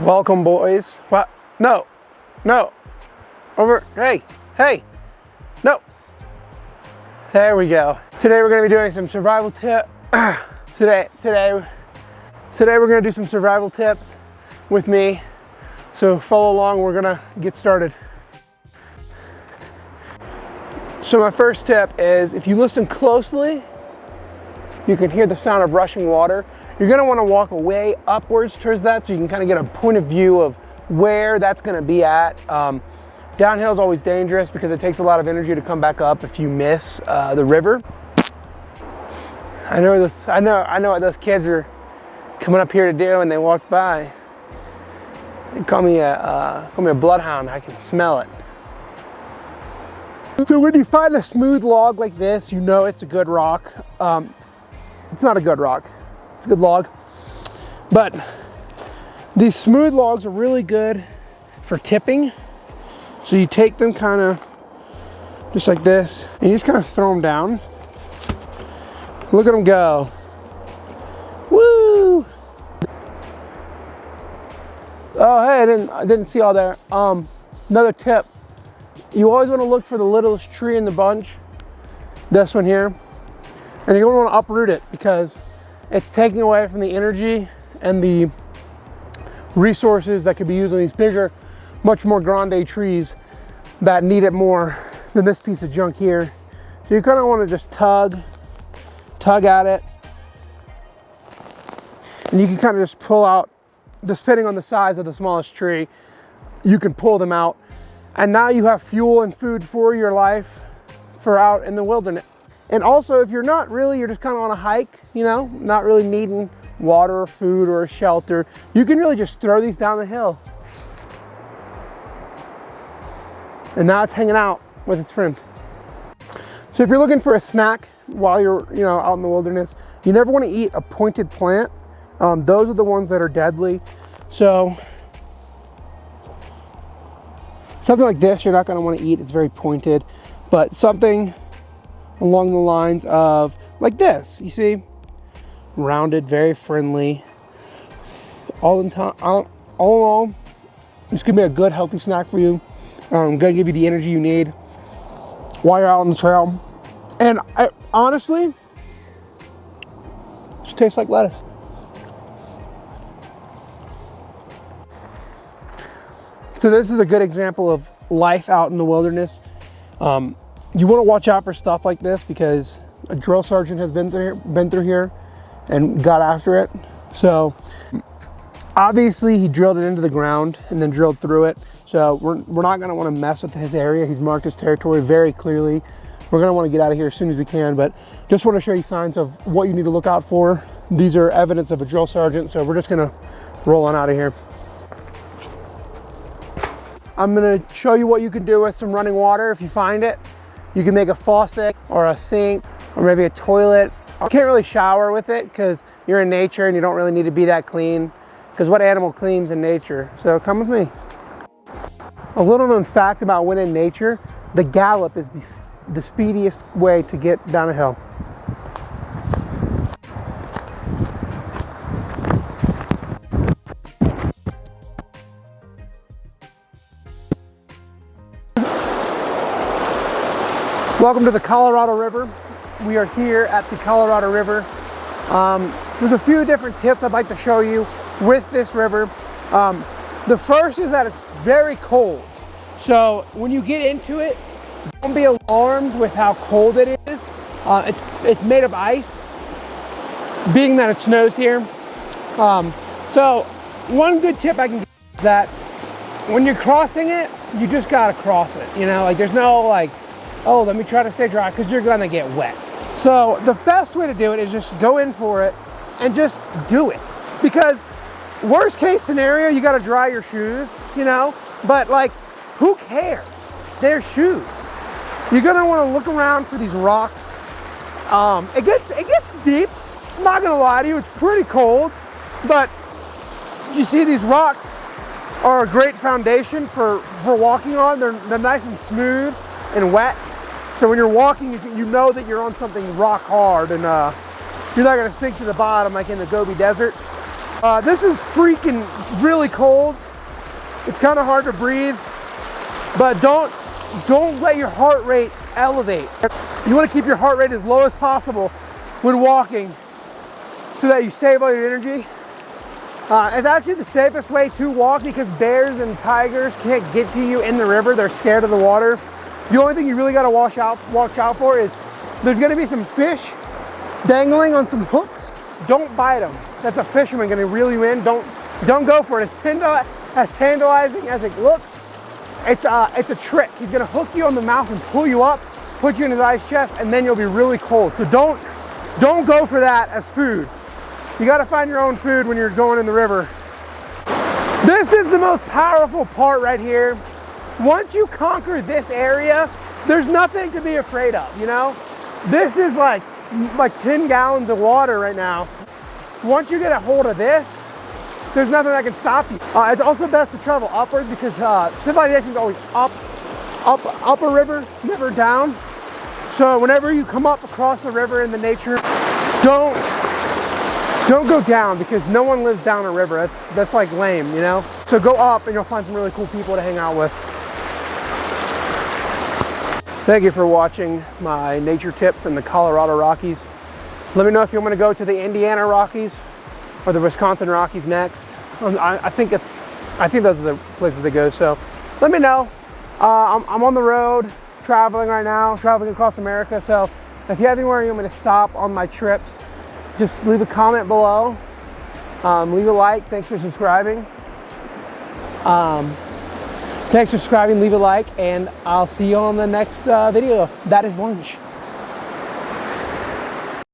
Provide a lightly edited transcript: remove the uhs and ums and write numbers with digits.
Welcome, boys. What? No, no. Over. Hey, hey. No. There we go. Today we're gonna be doing some survival tip. Today we're gonna do some survival tips with me. So follow along. We're gonna get started. So my first tip is, if you listen closely, you can hear the sound of rushing water. You're gonna wanna walk away upwards towards that so you can kind of get a point of view of where that's gonna be at. Downhill is always dangerous because it takes a lot of energy to come back up if you miss the river. I know what those kids are coming up here to do when they walk by. They call me a bloodhound. I can smell it. So when you find a smooth log like this, you know it's a good rock. It's not a good rock. It's a good log. But these smooth logs are really good for tipping. So you take them kind of just like this, and you just kind of throw them down. Look at them go. Woo! Oh, hey, I didn't see all there. Another tip. You always want to look for the littlest tree in the bunch. This one here. And you're going to want to uproot it because it's taking away from the energy and the resources that could be used on these bigger, much more grande trees that need it more than this piece of junk here. So you kind of want to just tug at it. And you can kind of just pull out, depending on the size of the smallest tree, you can pull them out. And now you have fuel and food for your life for out in the wilderness. And also, if you're you're just kind of on a hike, you know, not really needing water or food or a shelter, you can really just throw these down the hill. And now it's hanging out with its friend. So if you're looking for a snack while you're, out in the wilderness, you never want to eat a pointed plant. Those are the ones that are deadly. So something like this, you're not going to want to eat. It's very pointed, but something along the lines of like this, you see, rounded, very friendly. All in all, it's gonna be a good, healthy snack for you. Gonna give you the energy you need while you're out on the trail. And honestly, it just tastes like lettuce. So this is a good example of life out in the wilderness. You want to watch out for stuff like this because a drill sergeant has been through here and got after it. So obviously he drilled it into the ground and then drilled through it. So we're not going to want to mess with his area. He's marked his territory very clearly. We're going to want to get out of here as soon as we can, but just want to show you signs of what you need to look out for. These are evidence of a drill sergeant, so we're just going to roll on out of here. I'm going to show you what you can do with some running water if you find it. You can make a faucet or a sink or maybe a toilet. You can't really shower with it because you're in nature and you don't really need to be that clean, because what animal cleans in nature? So come with me. A little known fact about when in nature, the gallop is the speediest way to get down a hill. Welcome to the Colorado River. We are here at the Colorado River. There's a few different tips I'd like to show you with this river. The first is that it's very cold. So when you get into it, don't be alarmed with how cold it is. It's made of ice, being that it snows here. So one good tip I can give is that when you're crossing it, you just gotta cross it. There's no oh, let me try to stay dry, because you're gonna get wet. So the best way to do it is just go in for it and just do it. Because worst case scenario, you gotta dry your shoes, but who cares? They're shoes. You're gonna wanna look around for these rocks. It gets deep. I'm not gonna lie to you, it's pretty cold, but you see these rocks are a great foundation for walking on. They're nice and smooth and wet. So when you're walking, you know that you're on something rock hard, and you're not gonna sink to the bottom like in the Gobi Desert. This is freaking really cold. It's kind of hard to breathe, but don't let your heart rate elevate. You want to keep your heart rate as low as possible when walking so that you save all your energy. It's actually the safest way to walk because bears and tigers can't get to you in the river. They're scared of the water. The only thing you really got to watch out for is there's going to be some fish dangling on some hooks. Don't bite them. That's a fisherman going to reel you in. Don't go for it. As tantalizing as it looks, it's a trick. He's going to hook you on the mouth and pull you up, put you in his ice chest, and then you'll be really cold. So don't go for that as food. You got to find your own food when you're going in the river. This is the most powerful part right here. Once you conquer this area, there's nothing to be afraid of, you know? This is like 10 gallons of water right now. Once you get a hold of this, there's nothing that can stop you. It's also best to travel upwards because civilization is always up a river, never down. So whenever you come up across the river in the nature, don't go down because no one lives down a river. That's like lame, you know? So go up and you'll find some really cool people to hang out with. Thank you for watching my nature tips in the Colorado Rockies. Let me know if you want to go to the Indiana Rockies or the Wisconsin Rockies next. I think those are the places to go. So let me know. I'm on the road traveling right now, traveling across America. So if you have anywhere you want me to stop on my trips, just leave a comment below. Leave a like. Thanks for subscribing. Leave a like, and I'll see you on the next video. That is lunch.